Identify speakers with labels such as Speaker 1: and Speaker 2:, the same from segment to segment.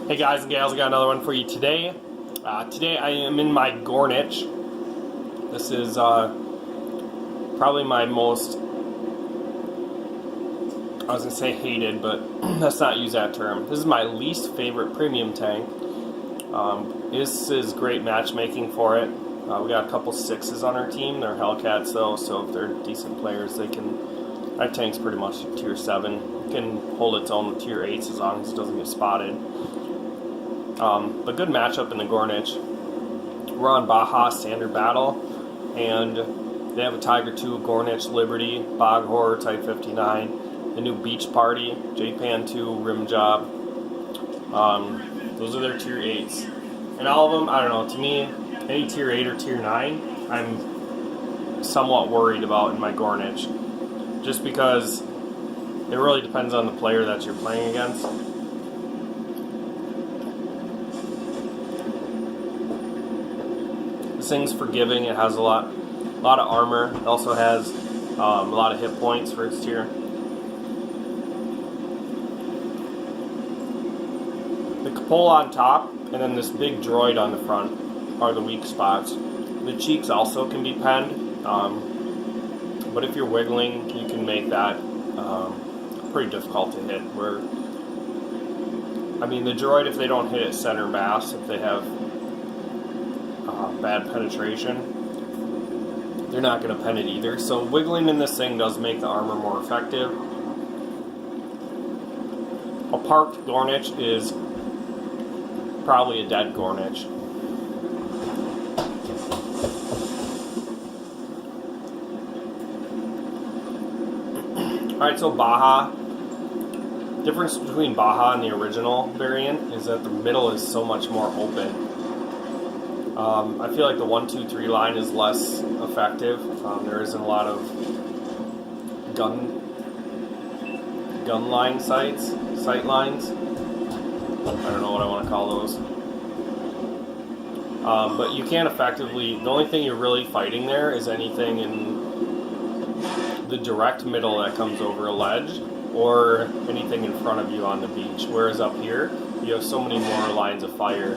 Speaker 1: Hey guys and gals, I got another one for you today. Today I am in my Gorynych. This is probably my most, I was going to say hated, but let's not use that term. This is my least favorite premium tank. This is great matchmaking for it. We got a couple 6s on our team. They're Hellcats though, so if they're decent players, they can. That tank's pretty much tier 7. It can hold its own with tier 8s as long as it doesn't get spotted. But good matchup in the Gorynych. We're on Baja Standard Battle, and they have a Tiger 2, Gorynych, Liberty, Bog Horror, Type 59, the new Beach Party, J-Pan 2, Rim Job. Those are their tier 8s. And all of them, I don't know, to me, any tier 8 or tier 9, I'm somewhat worried about in my Gorynych. Just because it really depends on the player that you're playing against. This thing's forgiving. It has a lot of armor. It also has a lot of hit points for its tier. The cupola on top and then this big droid on the front are the weak spots. The cheeks also can be penned, but if you're wiggling, you can make that pretty difficult to hit. I mean, the droid, if they don't hit it center mass, if they have bad penetration, they're not going to pen it either. So wiggling in this thing does make the armor more effective. A parked Gorynych is probably a dead Gorynych. Alright, so Baja. Difference between Baja and the original variant is that the middle is so much more open. I feel like the 1, 2, 3 line is less effective. There isn't a lot of gun line sight lines. I don't know what I want to call those. But you can't effectively, the only thing you're really fighting there is anything in the direct middle that comes over a ledge or anything in front of you on the beach. Whereas up here, you have so many more lines of fire.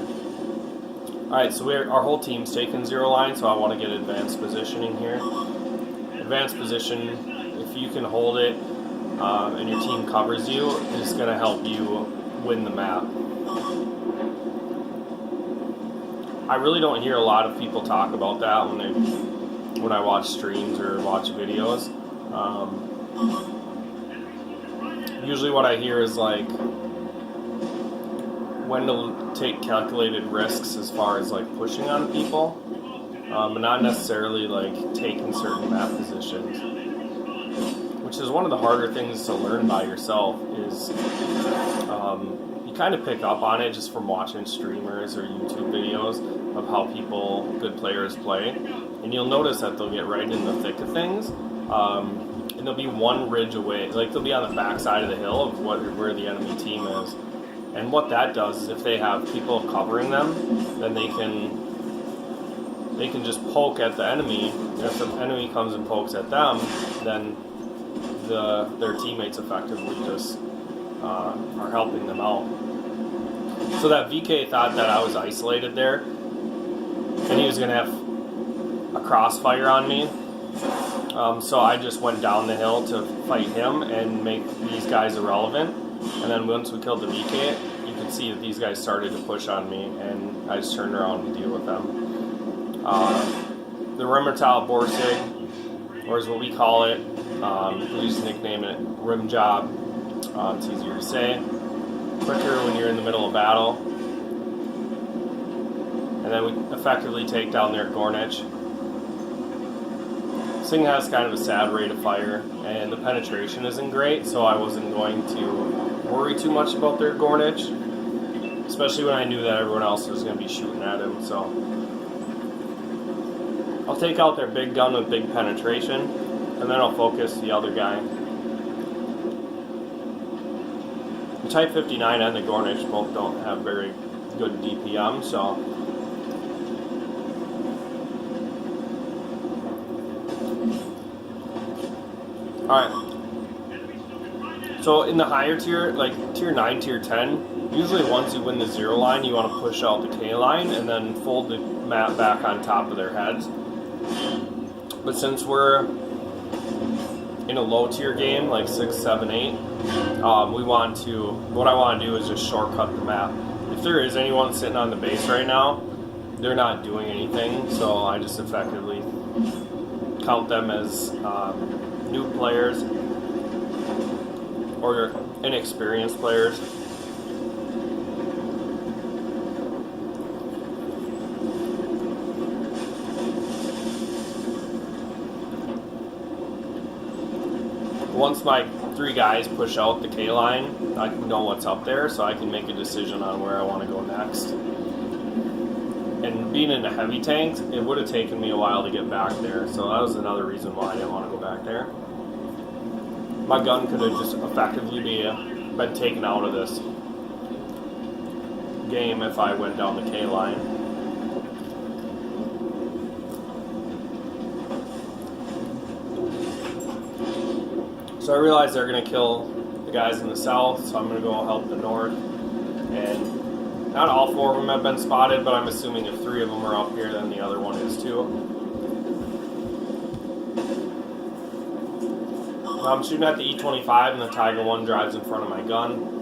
Speaker 1: Alright, so our whole team's taken 0 line, so I want to get advanced positioning here. Advanced position, if you can hold it and your team covers you, is going to help you win the map. I really don't hear a lot of people talk about that when I watch streams or watch videos. Usually what I hear is like when to take calculated risks as far as like pushing on people, but not necessarily like taking certain map positions, which is one of the harder things to learn by yourself. Is you kind of pick up on it just from watching streamers or YouTube videos of how good players play, and you'll notice that they'll get right in the thick of things, and they'll be one ridge away, like they'll be on the back side of the hill of where the enemy team is. And what that does is if they have people covering them, then they can just poke at the enemy. And if the enemy comes and pokes at them, then their teammates effectively just are helping them out. So that VK thought that I was isolated there, and he was going to have a crossfire on me. So I just went down the hill to fight him and make these guys irrelevant. And then once we killed the VK, you could see that these guys started to push on me, and I just turned around to deal with them. The Remertal Borsig, or is what we call it, we just nickname it Rim Job. It's easier to say. Quicker when you're in the middle of battle. And then we effectively take down their Gorynych. This thing has kind of a sad rate of fire, and the penetration isn't great, so I wasn't going to worry too much about their Gorynych, especially when I knew that everyone else was going to be shooting at him. So I'll take out their big gun with big penetration, and then I'll focus the other guy. The Type 59 and the Gorynych both don't have very good DPM, so alright. So in the higher tier, like tier 9, tier 10, usually once you win the 0 line, you want to push out the K line and then fold the map back on top of their heads. But since we're in a low tier game, like 6, 7, 8, what I want to do is just shortcut the map. If there is anyone sitting on the base right now, they're not doing anything, so I just effectively count them as new players or inexperienced players. Once my 3 guys push out the K line, I know what's up there, so I can make a decision on where I want to go next. And being in a heavy tank, it would have taken me a while to get back there, so that was another reason why I didn't want to go back there. My gun could have just effectively been taken out of this game if I went down the K line. So I realized they're going to kill the guys in the south, so I'm going to go help the north. And not all 4 of them have been spotted, but I'm assuming if 3 of them are up here, then the other one is too. I'm shooting at the E25, and the Tiger 1 drives in front of my gun.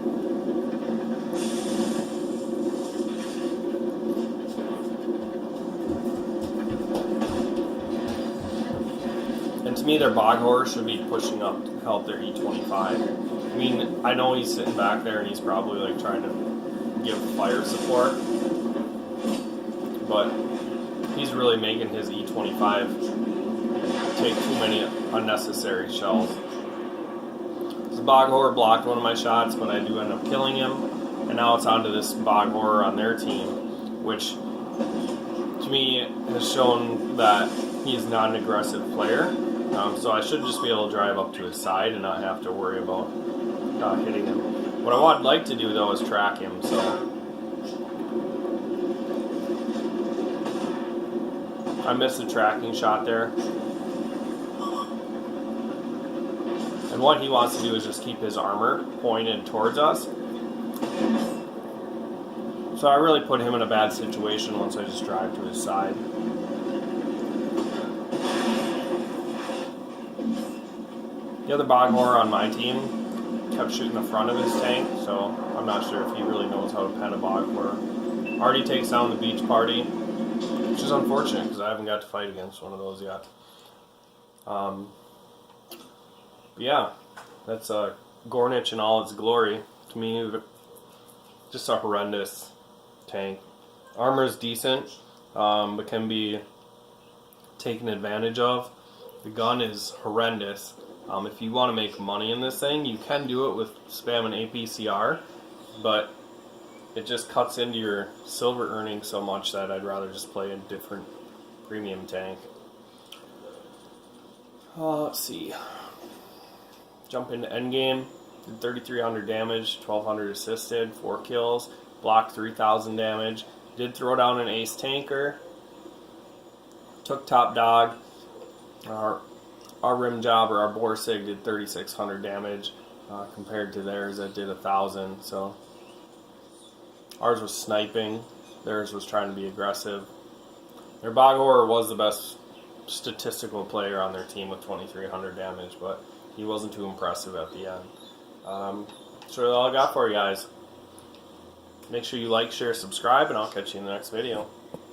Speaker 1: And to me, their bog horse should be pushing up to help their E25. I mean, I know he's sitting back there, and he's probably like trying to give fire support, but he's really making his E25 take too many unnecessary shells. This bog horror blocked one of my shots, but I do end up killing him, and now it's on to this bog horror on their team, which to me has shown that he is not an aggressive player, so I should just be able to drive up to his side and not have to worry about hitting him. What I would like to do though is track him, so I missed a tracking shot there. And what he wants to do is just keep his armor pointed towards us. So I really put him in a bad situation once I just drive to his side. The other bog horror on my team kept shooting the front of his tank, so I'm not sure if he really knows how to pen a bog horror. Already takes down the beach party, which is unfortunate because I haven't got to fight against one of those yet. Yeah, that's Gorynych in all its glory. To me, just a horrendous tank. Armor is decent, but can be taken advantage of. The gun is horrendous. If you want to make money in this thing, you can do it with spamming APCR, but it just cuts into your silver earnings so much that I'd rather just play a different premium tank. Let's see. Jump into endgame. Did 3,300 damage, 1,200 assisted, 4 kills, blocked 3,000 damage. Did throw down an ace tanker. Took top dog. Our rim job or our Borsig did 3,600 damage compared to theirs that did 1,000. So ours was sniping. Theirs was trying to be aggressive. Their bog horror was the best statistical player on their team with 2,300 damage, but he wasn't too impressive at the end. So that's all I got for you guys. Make sure you like, share, subscribe, and I'll catch you in the next video.